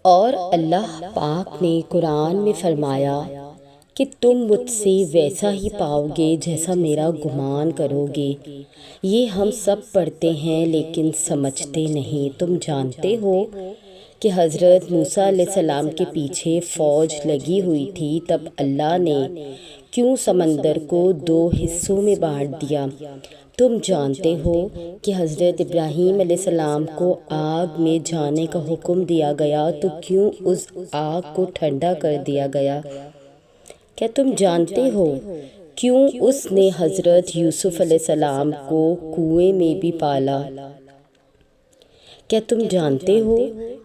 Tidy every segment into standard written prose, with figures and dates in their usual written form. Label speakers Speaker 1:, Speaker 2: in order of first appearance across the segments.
Speaker 1: اور اللہ پاک نے قرآن میں فرمایا کہ تم مجھ سے ویسا ہی پاؤ گے جیسا میرا گمان کرو گے۔ یہ ہم سب پڑھتے ہیں لیکن سمجھتے نہیں۔ تم جانتے ہو کہ حضرت موسیٰ علیہ السلام کے پیچھے فوج لگی ہوئی تھی، تب اللہ نے کیوں سمندر کو 2 حصوں میں بانٹ دیا؟ تم جانتے ہو کہ حضرت ابراہیم علیہ السلام کو آگ میں جانے کا حکم دیا گیا تو کیوں اس آگ کو ٹھنڈا کر دیا گیا؟ کیا تم جانتے ہو کیوں اس نے حضرت یوسف علیہ السلام کو کنویں میں بھی پالا؟ کیا تم جانتے ہو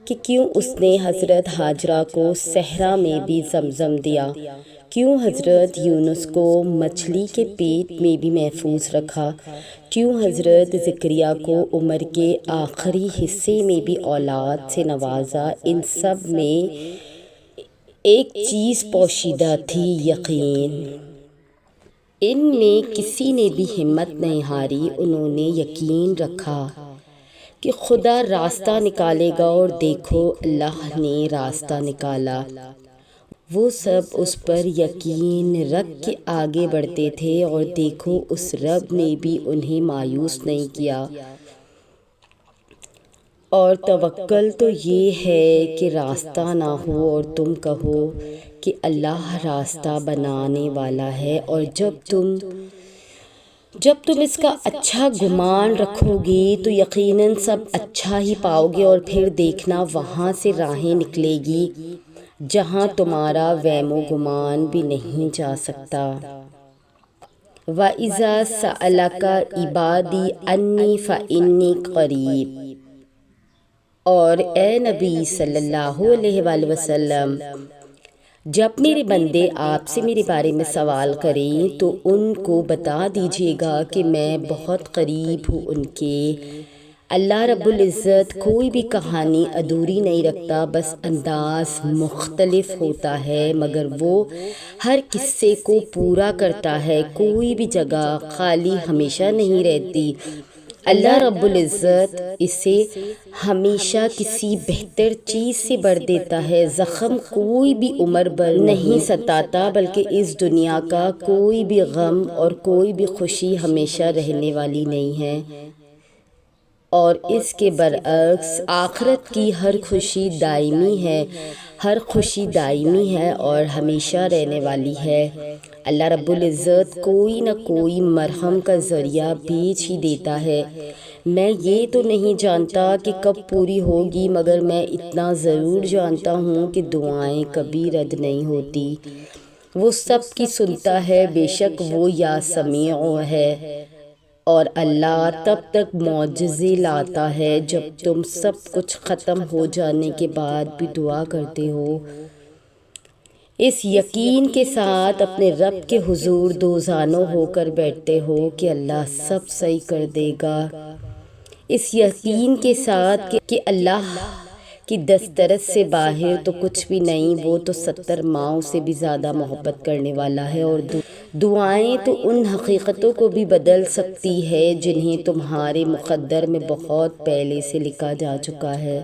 Speaker 1: کہ کیوں اس نے حضرت ہاجرہ کو صحرا میں بھی زمزم دیا؟ کیوں حضرت یونس کو مچھلی کے پیٹ میں بھی محفوظ رکھا؟ کیوں حضرت زکریا کو عمر کے آخری حصے میں بھی اولاد سے نوازا؟ ان سب میں ایک چیز پوشیدہ تھی، یقین۔ ان میں کسی نے بھی ہمت نہیں ہاری، انہوں نے یقین رکھا کہ خدا راستہ نکالے گا، اور دیکھو اللہ نے راستہ نکالا۔ وہ سب اس پر یقین رکھ کے آگے بڑھتے تھے، اور دیکھو اس رب نے بھی انہیں مایوس نہیں کیا۔ اور توکل تو یہ ہے کہ راستہ نہ ہو اور تم کہو کہ اللہ راستہ بنانے والا ہے، اور جب تم اس کا اچھا گمان رکھو گے تو یقیناً سب اچھا ہی پاؤ گے، اور پھر دیکھنا وہاں سے راہیں نکلے گی جہاں تمہارا وہم و گمان بھی نہیں جا سکتا۔ وَإِذَا سَأَلَكَ عِبَادِي عَنِّي فَإِنِّي قَرِيبٌ۔ اور اے نبی صلی اللہ علیہ وآلہ وسلم، جب میرے بندے آپ سے میرے بارے میں سوال کریں تو ان کو بتا دیجیے گا کہ میں بہت قریب ہوں ان کے۔ اللہ رب العزت کوئی بھی کہانی ادھوری نہیں رکھتا، بس انداز مختلف ہوتا ہے، مگر وہ ہر قصے کو پورا کرتا ہے۔ کوئی بھی جگہ خالی ہمیشہ نہیں رہتی۔ اللہ رب العزت اسے ہمیشہ کسی بہتر چیز سے بھر دیتا ہے۔ زخم کوئی بھی عمر بھر نہیں ستاتا، بلکہ اس دنیا کا کوئی بھی غم اور کوئی بھی خوشی ہمیشہ رہنے والی نہیں ہے، اور اس کے برعکس آخرت کی ہر خوشی دائمی ہے، ہر خوشی دائمی ہے اور ہمیشہ رہنے والی ہے۔ اللہ رب العزت کوئی نہ کوئی مرہم کا ذریعہ بھیج ہی دیتا ہے۔ میں یہ تو نہیں جانتا کہ کب پوری ہوگی، مگر میں اتنا ضرور جانتا ہوں کہ دعائیں کبھی رد نہیں ہوتی۔ وہ سب کی سنتا ہے، بے شک وہ یا سمیع ہے۔ اور اللہ تب تک معجزے لاتا ہے جب تم سب کچھ ختم ہو جانے کے بعد بھی دعا کرتے ہو، اس یقین کے ساتھ اپنے رب کے حضور دوزانوں ہو کر بیٹھتے ہو کہ اللہ سب صحیح کر دے گا، اس یقین کے ساتھ کہ اللہ کی دسترس سے باہر تو کچھ بھی نہیں، وہ تو 70 ماؤں سے بھی زیادہ محبت کرنے والا ہے، اور دعائیں تو ان حقیقتوں کو بھی بدل سکتی ہے جنہیں تمہارے مقدر میں بہت پہلے سے لکھا جا چکا ہے،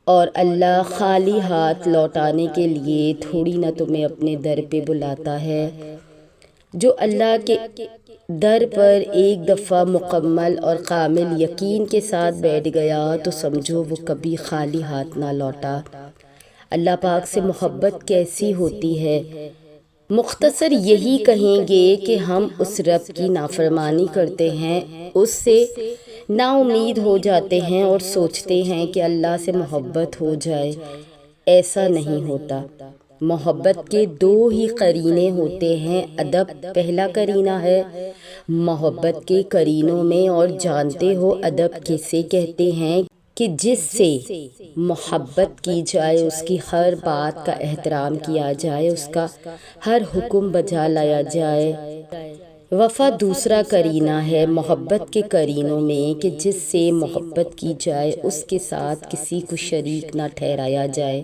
Speaker 1: اور اللہ خالی ہاتھ لوٹانے کے لیے تھوڑی نہ تمہیں اپنے در پہ بلاتا ہے۔ جو اللہ کے در پر ایک دفعہ مکمل اور کامل یقین کے ساتھ بیٹھ گیا تو سمجھو وہ کبھی خالی ہاتھ نہ لوٹا۔ اللہ پاک سے محبت کیسی ہوتی ہے؟ مختصر یہی کہیں گے کہ ہم اس رب کی نافرمانی کرتے ہیں، اس سے نا امید ہو جاتے ہیں اور سوچتے ہیں کہ اللہ سے محبت ہو جائے۔ ایسا نہیں ہوتا۔ محبت کے 2 ہی قرینے ہوتے ہیں۔ ادب پہلا قرینہ ہے محبت کے قرینوں میں، اور جانتے ہو ادب کسے کہتے ہیں؟ کہ جس سے محبت کی جائے، اس کی ہر بات کا احترام کیا جائے، اس کا ہر حکم بجا لایا جائے۔ وفا دوسرا قرینہ ہے محبت کے قرینوں میں، کہ جس سے محبت کی جائے اس کے ساتھ کسی کو شریک نہ ٹھہرایا جائے،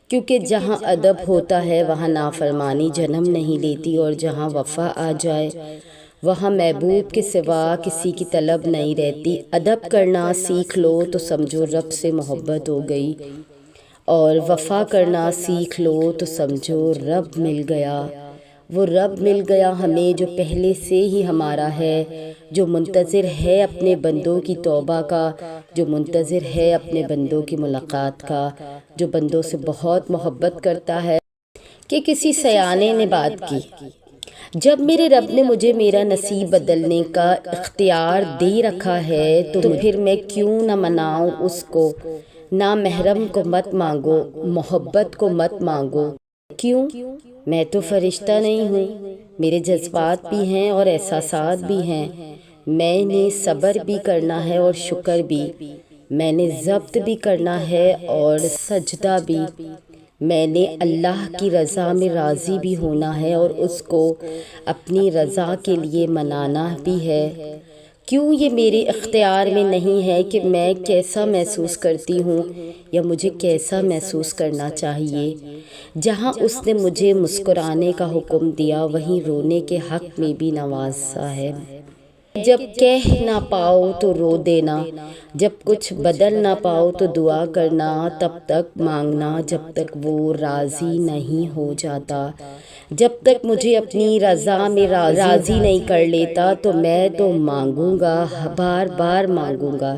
Speaker 1: کیونکہ جہاں ادب ہوتا ہے وہاں نافرمانی جنم نہیں لیتی، اور جہاں وفا آ جائے وہاں محبوب کے سوا کسی کی طلب نہیں رہتی۔ ادب کرنا سیکھ لو تو سمجھو رب سے محبت ہو گئی، اور وفا کرنا سیکھ لو تو سمجھو رب مل گیا۔ وہ رب مل گیا ہمیں جو پہلے سے ہی ہمارا ہے، جو منتظر ہے اپنے بندوں کی توبہ کا، جو منتظر ہے اپنے بندوں کی ملاقات کا، جو بندوں سے بہت محبت کرتا ہے۔ کہ کسی سیانے نے بات کی، جب میرے رب نے مجھے میرا نصیب بدلنے کا اختیار دے رکھا ہے تو پھر میں کیوں نہ مناؤں اس کو۔ نہ محرم کو مت مانگو، محبت کو مت مانگو۔ کیوں؟ میں تو فرشتہ نہیں ہوں، میرے جذبات بھی ہیں اور احساسات بھی ہیں۔ میں نے صبر بھی کرنا ہے اور شکر بھی، میں نے ضبط بھی کرنا ہے اور سجدہ بھی، میں نے اللہ کی رضا میں راضی بھی ہونا ہے اور اس کو اپنی رضا کے لیے منانا بھی ہے۔ کیوں یہ میرے اختیار میں نہیں ہے کہ میں کیسا محسوس کرتی ہوں یا مجھے کیسا محسوس کرنا چاہیے۔ جہاں اس نے مجھے مسکرانے کا حکم دیا وہیں رونے کے حق میں بھی نوازا ہے۔ جب کہہ نہ پاؤ تو رو دینا، جب کچھ بدل نہ پاؤ تو دعا کرنا، تب تک مانگنا جب تک وہ راضی نہیں ہو جاتا۔ جب تک مجھے اپنی رضا میں راضی نہیں کر لیتا تو میں تو مانگوں گا، بار بار مانگوں گا،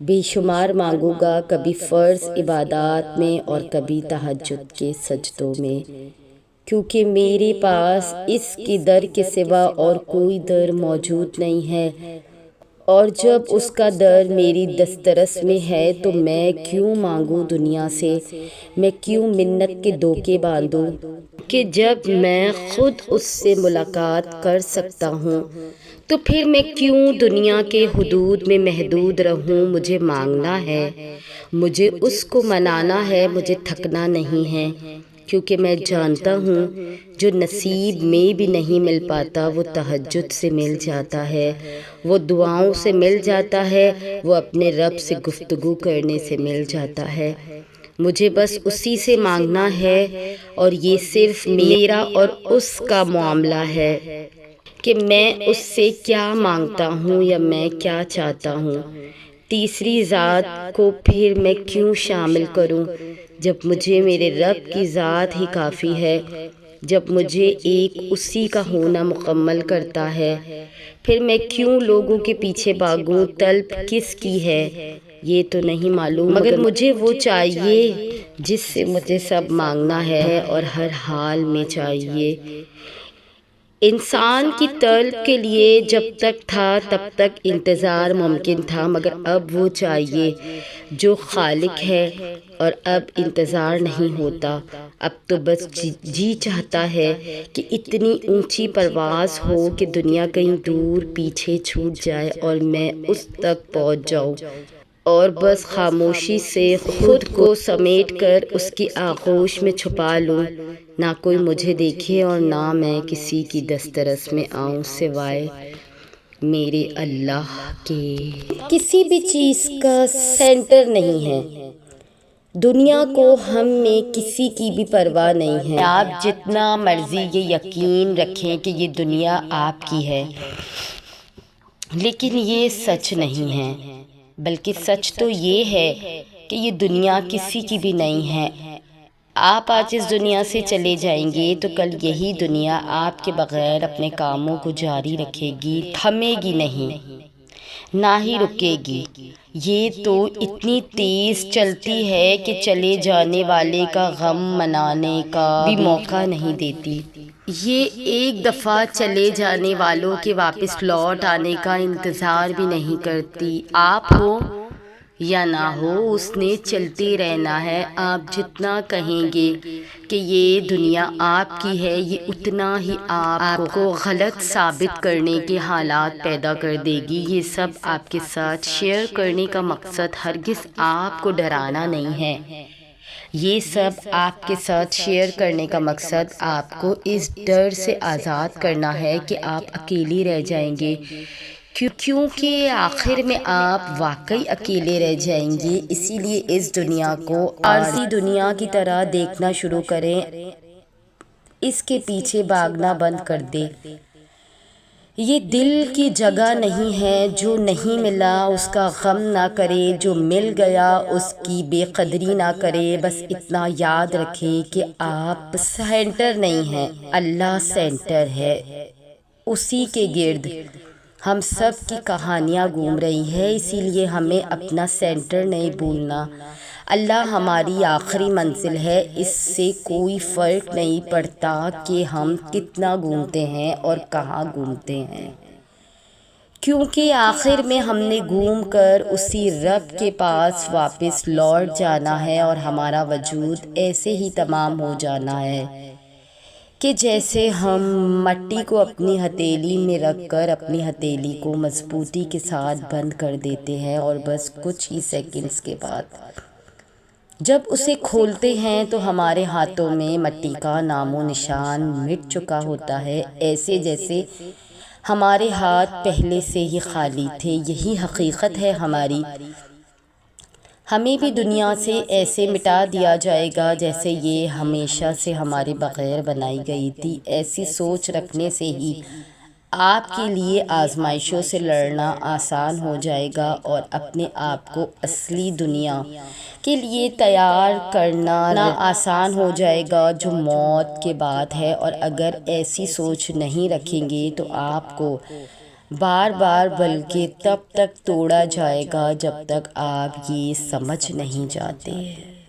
Speaker 1: بے شمار مانگوں گا، کبھی فرض عبادات میں اور کبھی تہجد کے سجدوں میں، کیونکہ میرے پاس اس کے در کے سوا اور کوئی در موجود نہیں ہے، اور جب اس کا در میری دسترس میں ہے تو میں کیوں مانگوں دنیا سے، میں کیوں منت کے دھوکے باندھوں کہ جب میں خود اس سے ملاقات کر سکتا ہوں تو پھر میں کیوں دنیا کے حدود میں محدود رہوں۔ مجھے مانگنا ہے، مجھے اس کو منانا ہے، مجھے تھکنا نہیں ہے، کیونکہ میں جانتا ہوں جو نصیب میں بھی نہیں مل پاتا وہ تہجد سے مل جاتا ہے، وہ دعاؤں سے مل جاتا ہے، وہ اپنے رب سے گفتگو کرنے سے مل جاتا ہے۔ مجھے بس اسی سے مانگنا ہے اور یہ صرف میرا اور اس کا معاملہ ہے کہ میں اس سے کیا مانگتا ہوں یا میں کیا چاہتا ہوں۔ تیسری ذات کو پھر میں کیوں شامل کروں جب مجھے میرے رب کی ذات ہی کافی ہے، جب مجھے ایک اسی کا ہونا مکمل کرتا ہے۔ پھر میں کیوں لوگوں کے پیچھے بھاگوں، طلب کس کی ہے یہ تو نہیں معلوم، مگر مجھے وہ چاہیے جس سے مجھے سب مانگنا ہے اور ہر حال میں چاہیے۔ انسان کی طلب کے لیے جب تک تھا تب تک انتظار ممکن تھا، مگر اب وہ چاہیے جو خالق ہے اور اب انتظار نہیں ہوتا۔ اب تو بس جی چاہتا ہے کہ اتنی اونچی پرواز ہو کہ دنیا کہیں دور پیچھے چھوٹ جائے اور میں اس تک پہنچ جاؤں اور بس خاموشی سے خود کو سمیٹ کر اس کی آغوش میں چھپا لوں، نہ کوئی مجھے دیکھے اور نہ میں کسی کی دسترس میں آؤں سوائے میرے اللہ کے۔ کسی بھی چیز کا سینٹر نہیں ہے، دنیا کو ہم میں کسی کی بھی پرواہ نہیں ہے۔ آپ جتنا مرضی یہ یقین رکھیں کہ یہ دنیا آپ کی ہے، لیکن یہ سچ نہیں ہے، بلکہ سچ تو یہ ہے کہ یہ دنیا کسی کی بھی نہیں ہے۔ آپ آج اس دنیا سے چلے جائیں گے تو کل یہی دنیا آپ کے بغیر اپنے کاموں کو جاری رکھے گی، تھمے گی نہیں، نہ ہی رکے گی۔ یہ تو اتنی تیز چلتی ہے کہ چلے جانے والے کا غم منانے کا بھی موقع نہیں دیتی۔ یہ ایک دفعہ چلے جانے والوں کے واپس لوٹ آنے کا انتظار بھی نہیں کرتی۔ آپ ہو یا نہ ہو اس نے چلتے رہنا ہے۔ آپ جتنا کہیں گے کہ یہ دنیا آپ کی ہے، یہ اتنا ہی آپ کو غلط ثابت کرنے کے حالات پیدا کر دے گی۔ یہ سب آپ کے ساتھ شیئر کرنے کا مقصد ہرگز آپ کو ڈرانا نہیں ہے، یہ سب آپ کے ساتھ شیئر کرنے کا مقصد آپ کو اس ڈر سے آزاد کرنا ہے کہ آپ اکیلے رہ جائیں گے، کیونکہ آخر میں آپ واقعی اکیلے رہ جائیں گے۔ اسی لیے اس دنیا کو عارضی دنیا کی طرح دیکھنا شروع کریں، اس کے پیچھے بھاگنا بند کر دیں۔ یہ دل کی جگہ نہیں ہے، جو نہیں ملا اس کا غم نہ کرے، جو مل گیا اس کی بے قدری نہ کرے۔ بس اتنا یاد رکھے کہ آپ سینٹر نہیں ہیں، اللہ سینٹر ہے، اسی کے گرد ہم سب کی کہانیاں گھوم رہی ہیں، اسی لیے ہمیں اپنا سینٹر نہیں بھولنا۔ اللہ ہماری آخری منزل ہے، اس سے کوئی فرق نہیں پڑتا کہ ہم کتنا گھومتے ہیں اور کہاں گھومتے ہیں، کیونکہ آخر میں ہم نے گھوم کر اسی رب کے پاس واپس لوٹ جانا ہے، اور ہمارا وجود ایسے ہی تمام ہو جانا ہے کہ جیسے ہم مٹی کو اپنی ہتھیلی میں رکھ کر اپنی ہتھیلی کو مضبوطی کے ساتھ بند کر دیتے ہیں، اور بس کچھ ہی سیکنڈز کے بعد جب اسے کھولتے ہیں تو ہمارے ہاتھوں میں مٹی کا نام و نشان مٹ چکا ہوتا ہے، ایسے جیسے ہمارے ہاتھ پہلے سے ہی خالی تھے۔ یہی حقیقت ہے ہماری۔ ہمیں بھی دنیا سے ایسے مٹا دیا جائے گا جیسے یہ ہمیشہ سے ہمارے بغیر بنائی گئی تھی۔ ایسی سوچ رکھنے سے ہی آپ کے لیے آزمائشوں سے لڑنا آسان ہو جائے گا، اور اپنے آپ کو اصلی دنیا کے لیے تیار کرنا آسان ہو جائے گا جو موت کے بعد ہے۔ اور اگر ایسی سوچ نہیں رکھیں گے تو آپ کو بار بار بلکہ تب تک توڑا جائے گا جب تک آپ یہ سمجھ نہیں جاتے۔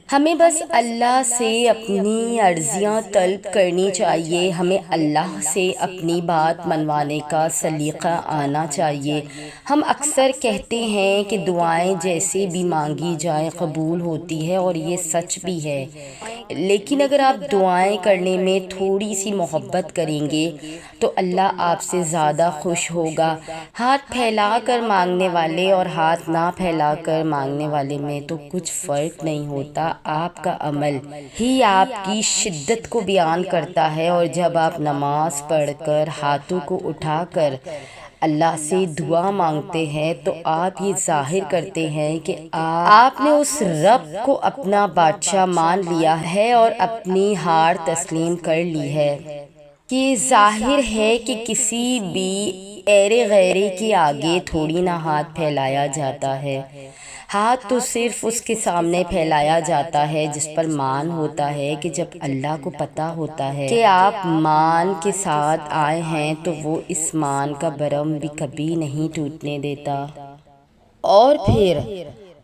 Speaker 1: ہمیں بس اللہ سے اپنی عرضیاں طلب کرنی چاہیے، ہمیں اللہ سے اپنی بات منوانے کا سلیقہ آنا چاہیے۔ ہم اکثر کہتے ہیں کہ دعائیں جیسے بھی مانگی جائیں قبول ہوتی ہے، اور یہ سچ بھی ہے، لیکن اگر آپ دعائیں کرنے میں تھوڑی سی محبت کریں گے تو اللہ آپ سے زیادہ خوش ہوگا۔ ہاتھ پھیلا کر مانگنے والے اور ہاتھ نہ پھیلا کر مانگنے والے میں تو کچھ فرق نہیں ہوتا، آپ کا عمل ہی آپ کی شدت کو بیان کرتا ہے۔ اور جب آپ نماز پڑھ کر ہاتھوں کو اٹھا کر اللہ سے دعا مانگتے ہیں تو آپ یہ ظاہر کرتے ہیں کہ آپ نے اس رب کو اپنا بادشاہ مان لیا ہے اور اپنی ہار تسلیم کر لی ہے۔ یہ ظاہر ہے کہ کسی بھی ایرے غیرے کے آگے تھوڑی نہ ہاتھ پھیلایا جاتا ہے، ہاتھ تو صرف اس کے سامنے پھیلایا جاتا ہے جس پر مان ہوتا ہے، کہ جب اللہ کو پتہ ہوتا ہے کہ آپ مان کے ساتھ آئے ہیں تو وہ اس مان کا بھرم بھی کبھی نہیں ٹوٹنے دیتا۔ اور پھر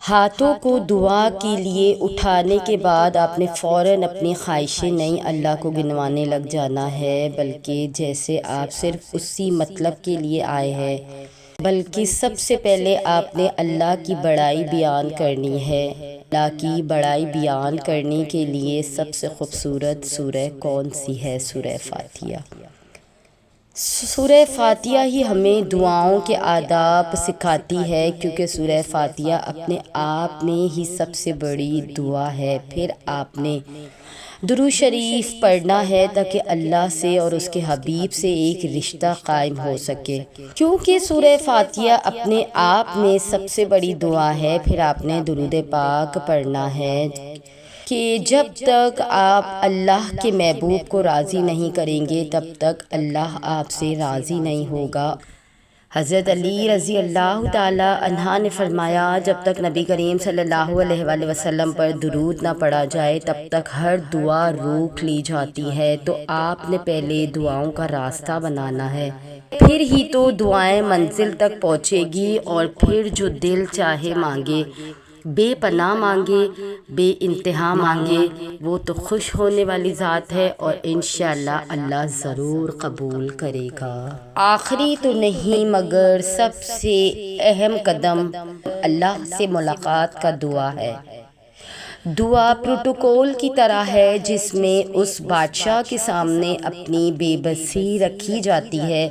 Speaker 1: ہاتھوں کو دعا کے لیے اٹھانے کے بعد آپ نے فوراً اپنی خواہشیں نہیں اللہ کو گنوانے لگ جانا ہے، بلکہ جیسے آپ صرف اسی مطلب کے لیے آئے ہیں، بلکہ سب سے پہلے آپ نے اللہ کی بڑائی بیان کرنی ہے۔ اللہ کی بڑائی بیان کرنے کے لیے سب سے خوبصورت سورہ کون سی ہے؟ سورہ فاتحہ۔ سورہ فاتحہ ہی ہمیں دعاؤں کے آداب سکھاتی ہے، کیونکہ سورہ فاتحہ اپنے آپ میں ہی سب سے بڑی دعا ہے۔ پھر آپ نے درود شریف پڑھنا ہے تاکہ اللہ سے اور اس کے حبیب سے ایک رشتہ قائم ہو سکے، کیونکہ سورہ فاتحہ اپنے آپ میں سب سے بڑی دعا ہے۔ پھر آپ نے درود پاک پڑھنا ہے کہ جب تک آپ اللہ کے محبوب کو راضی نہیں کریں گے تب تک اللہ آپ سے راضی نہیں ہوگا۔ حضرت علی رضی اللہ تعالیٰ عنہ نے فرمایا، جب تک نبی کریم صلی اللہ علیہ وآلہ وسلم پر درود نہ پڑھا جائے تب تک ہر دعا روک لی جاتی ہے۔ تو آپ نے پہلے دعاؤں کا راستہ بنانا ہے، پھر ہی تو دعائیں منزل تک پہنچے گی، اور پھر جو دل چاہے مانگے، بے پناہ مانگے، بے انتہا مانگے، وہ تو خوش ہونے والی ذات ہے، اور انشاءاللہ اللہ ضرور قبول کرے گا۔ آخری تو نہیں مگر سب سے اہم قدم اللہ سے ملاقات کا دعا ہے۔ دعا پروٹوکول کی طرح ہے جس میں اس بادشاہ کے سامنے اپنی بے بسی رکھی جاتی ہے،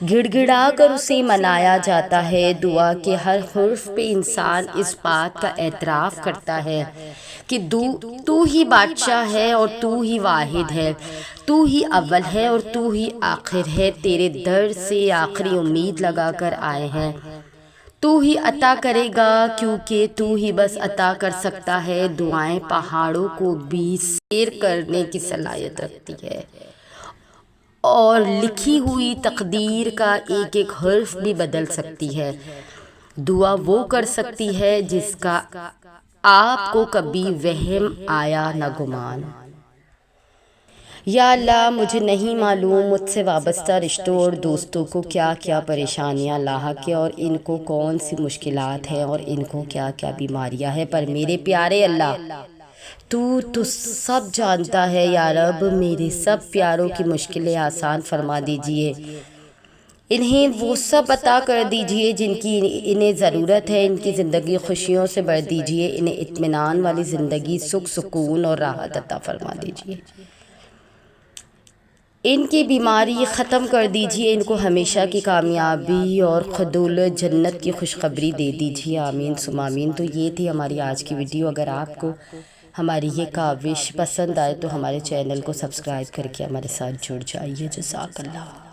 Speaker 1: گڑ گڑا کر اسے منایا جاتا ہے۔ دعا کے ہر حرف پہ انسان اس بات کا اعتراف کرتا ہے کہ تو ہی بادشاہ ہے اور تو ہی واحد ہے، تو ہی اول ہے اور تو ہی آخر ہے، تیرے در سے آخری امید لگا کر آئے ہیں، تو ہی عطا کرے گا کیونکہ تو ہی بس عطا کر سکتا ہے۔ دعائیں پہاڑوں کو بھی سیر کرنے کی صلاحیت رکھتی ہے، اور لکھی ہوئی تقدیر کا ایک ایک حرف بھی بدل سکتی ہے۔ دعا وہ کر سکتی ہے جس کا آپ کو کبھی وہم آیا نہ گمان۔ یا اللہ، مجھے نہیں معلوم مجھ سے وابستہ رشتوں اور دوستوں کو کیا کیا پریشانیاں لاحق ہیں اور ان کو کون سی مشکلات ہیں اور ان کو کیا کیا بیماریاں ہیں، پر میرے پیارے اللہ تو سب جانتا ہے۔ یا رب، میرے سب پیاروں کی مشکلیں آسان فرما دیجئے، انہیں وہ سب عطا کر دیجئے جن کی انہیں ضرورت ہے، ان کی زندگی خوشیوں سے بھر دیجئے، انہیں اطمینان والی زندگی، سکھ سکون اور راحت عطا فرما دیجئے، ان کی بیماری ختم کر دیجئے، ان کو ہمیشہ کی کامیابی اور خدول جنت کی خوشخبری دے دیجئے، آمین ثم آمین۔ تو یہ تھی ہماری آج کی ویڈیو۔ اگر آپ کو ہماری یہ کاوش پسند آئے تو ہمارے چینل کو سبسکرائب کر کے ہمارے ساتھ جڑ جائیے۔ جزاک اللہ۔